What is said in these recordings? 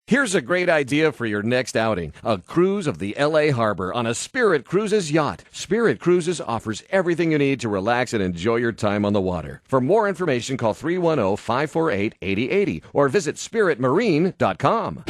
Here's a great idea for your next outing. A cruise of the L.A. Harbor on a Spirit Cruises yacht. Spirit Cruises offers everything you need to relax and enjoy your time on the water. For more information, call 310-548-8080 or visit spiritmarine.com.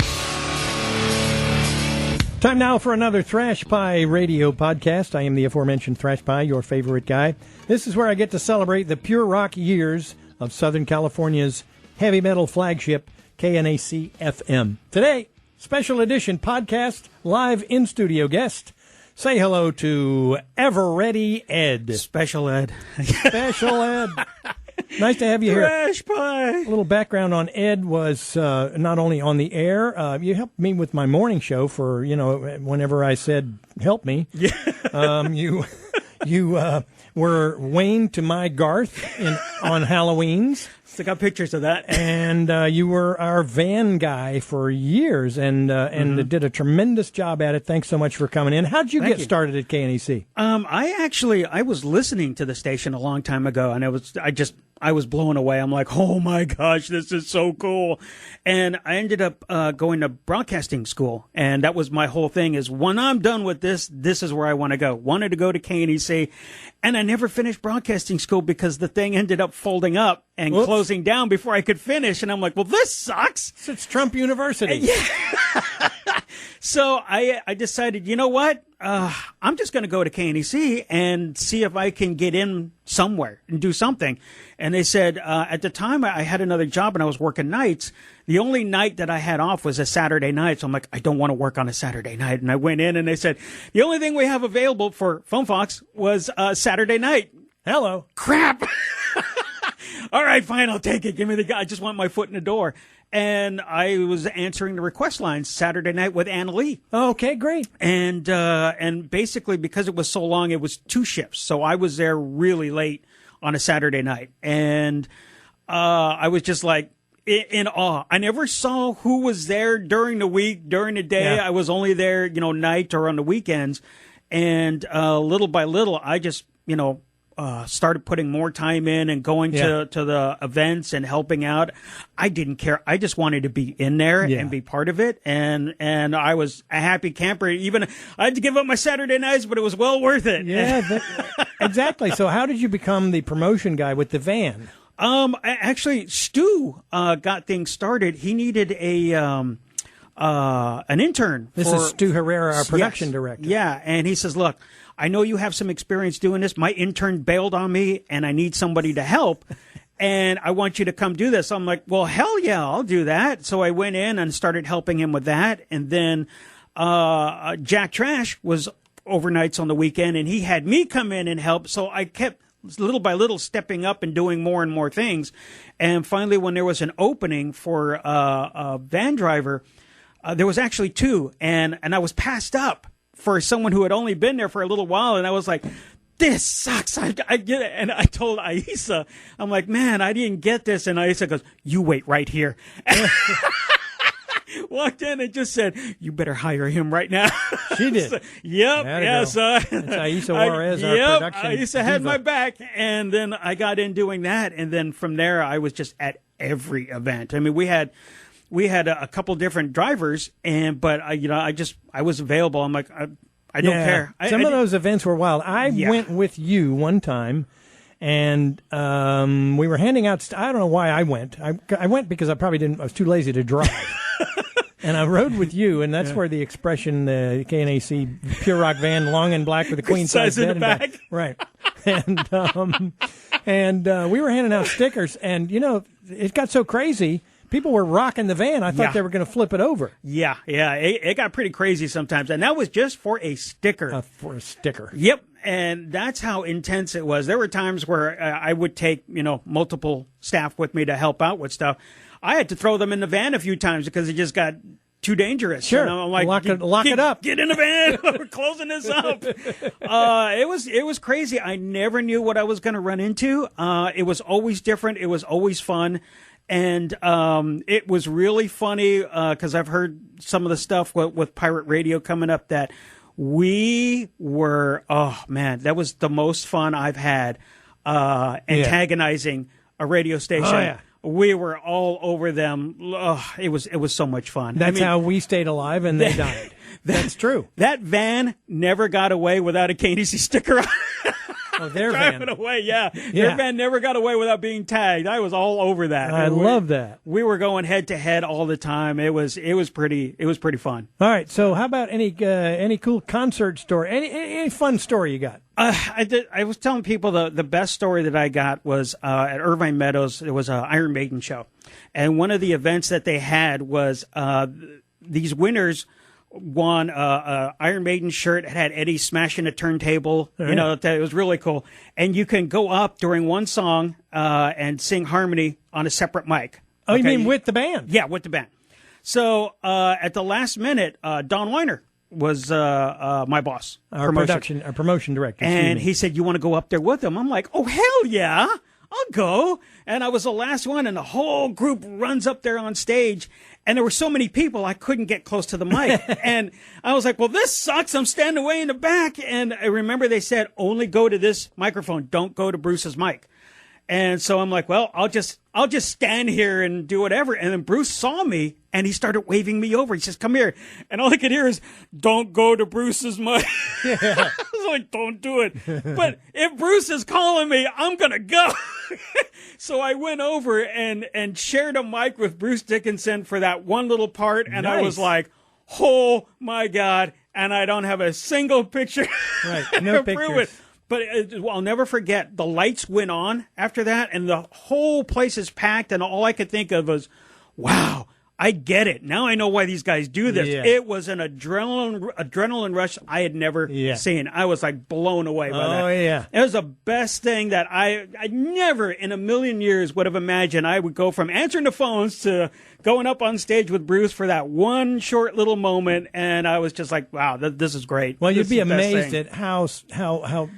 Time now for another Thrashpie radio podcast. I am the aforementioned Thrashpie, your favorite guy. This is where I get to celebrate the pure rock years of Southern California's heavy metal flagship, KNAC-FM. Today, special edition podcast, live in-studio guest. Say hello to Eveready Ed. Special Ed. Special Ed. Nice to have you here. Thrashpie. A little background on Ed was not only on the air. You helped me with my morning show for, whenever I said, help me. Yeah. You were Wayne to my Garth on Halloween's. Still got pictures of that. And you were our van guy for years and did a tremendous job at it. Thanks so much for coming in. How'd you get started at KNAC? I was listening to the station a long time ago, and I was blown away. I'm like, oh my gosh, this is so cool. And I ended up going to broadcasting school. And that was my whole thing is when I'm done with this is where I want to go. Wanted to go to KNAC. And I never finished broadcasting school because the thing ended up folding up and closing down before I could finish. And I'm like, well, this sucks. It's Trump University. Yeah. So I decided, you know what? I'm just going to go to KNAC and see if I can get in somewhere and do something. And they said, at the time I had another job and I was working nights. The only night that I had off was a Saturday night. So I'm like, I don't want to work on a Saturday night. And I went in and they said, the only thing we have available for Phone Fox was Saturday night. Hello. Crap. All right, fine. I'll take it. Give me the guy. I just want my foot in the door. And I was answering the request lines Saturday night with Anna Lee. Okay, great. And basically because it was so long, it was 2 shifts. So I was there really late on a Saturday night. And I was just like in awe. I never saw who was there during the week, during the day. Yeah. I was only there, night or on the weekends. And little by little, I just, started putting more time in and going to the events and helping out. I didn't care. I just wanted to be in there and be part of it. And I was a happy camper. Even I had to give up my Saturday nights, but it was well worth it. Yeah, exactly. So how did you become the promotion guy with the van? Actually, Stu got things started. He needed an intern. This is Stu Herrera, our production director. Yeah, and he says, look, I know you have some experience doing this. My intern bailed on me, and I need somebody to help, and I want you to come do this. I'm like, well, hell yeah, I'll do that. So I went in and started helping him with that, and then Jack Trash was overnights on the weekend, and he had me come in and help, so I kept little by little stepping up and doing more and more things. And finally, when there was an opening for a van driver, there was actually 2, and I was passed up for someone who had only been there for a little while, and I was like, this sucks. I get it. And I told Aisa, I'm like, man, I didn't get this. And Aisa goes, you wait right here. Walked in and just said, you better hire him right now. She did. So, yep. Yes. That's Aisa Juarez, our production. Aisa had my back. And then I got in doing that. And then from there, I was just at every event. I mean, we had a couple different drivers, but I was available. I'm like, I don't care. Some of those events were wild. I went with you one time, and we were handing out. I don't know why I went. I went because I was too lazy to drive. And I rode with you, and that's where the expression, the KNAC Pure Rock van, long and black with a queen size bed in the back. Right. And we were handing out stickers, and, it got so crazy. People were rocking the van. I thought they were going to flip it over. Yeah. It got pretty crazy sometimes. And that was just for a sticker. For a sticker. Yep. And that's how intense it was. There were times where I would take, multiple staff with me to help out with stuff. I had to throw them in the van a few times because it just got too dangerous. Sure. And I'm like, lock it up. Get in the van. We're closing this up. It was crazy. I never knew what I was going to run into. It was always different. It was always fun. And it was really funny because I've heard some of the stuff with pirate radio coming up that we were, oh, man, that was the most fun I've had antagonizing a radio station. Oh, yeah. we were all over them. Ugh, it was so much fun. That's how we stayed alive and they died. That's true. That van never got away without a KNAC sticker on. Oh, their Driving van. away, yeah. Their van never got away without being tagged. I was all over that. I love that. We were going head to head all the time. It was pretty fun. All right. So, how about any cool concert story? Any fun story you got? I was telling people the best story that I got was at Irvine Meadows. There was an Iron Maiden show, and one of the events that they had was these winners won a Iron Maiden shirt. It had Eddie smashing a turntable. Right. You know, it was really cool. And you can go up during one song and sing harmony on a separate mic. Oh, okay. You mean with the band? Yeah, with the band. So at the last minute, Don Weiner was my boss, our promotion director, and he said, "You want to go up there with him?" I'm like, "Oh, hell yeah, I'll go." And I was the last one, and the whole group runs up there on stage. And there were so many people, I couldn't get close to the mic. And I was like, well, this sucks. I'm standing way in the back. And I remember they said, only go to this microphone. Don't go to Bruce's mic. And so I'm like, well, I'll just stand here and do whatever. And then Bruce saw me and he started waving me over. He says, come here. And all I could hear is, don't go to Bruce's mic. Yeah. I was like, don't do it. But if Bruce is calling me, I'm going to go. So I went over and shared a mic with Bruce Dickinson for that one little part. And nice. I was like, oh my God. And I don't have a single picture. Right. No pictures. But I'll never forget, the lights went on after that, and the whole place is packed, and all I could think of was, wow, I get it. Now I know why these guys do this. Yeah. It was an adrenaline rush I had never seen. I was like blown away by that. Oh, yeah. It was the best thing that I never in a million years would have imagined. I would go from answering the phones to going up on stage with Bruce for that one short little moment, and I was just like, wow, this is great. Well, you'd be amazed at how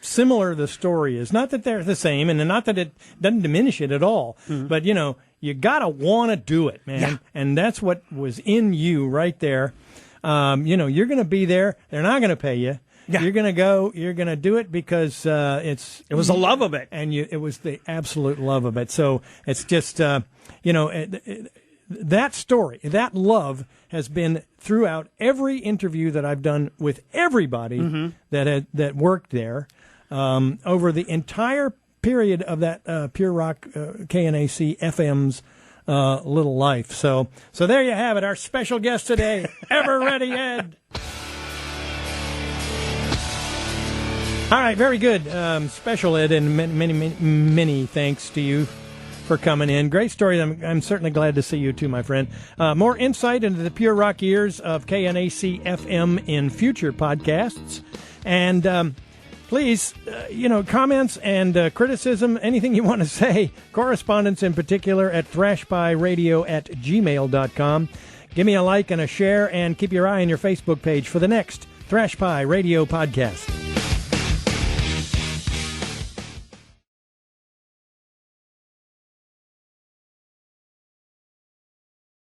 similar the story is. Not that they're the same, and not that it doesn't diminish it at all, but, you know, you got to want to do it, man. Yeah. And that's what was in you right there. You know, you're going to be there. They're not going to pay you. Yeah. You're going to go. You're going to do it because it was the love of it. And it was the absolute love of it. So it's just, you know, that story, that love has been throughout every interview that I've done with everybody that worked there over the entire period of that Pure Rock KNAC-FM's little life. So there you have it, our special guest today, Eveready Ed. All right, very good. Special Ed, and many thanks to you for coming in. Great story. I'm certainly glad to see you too, my friend. More insight into the Pure Rock years of KNAC-FM in future podcasts. And please, comments and criticism, anything you want to say, correspondence in particular at thrashpieradio@gmail.com. Give me a like and a share, and keep your eye on your Facebook page for the next Thrashpie Radio podcast.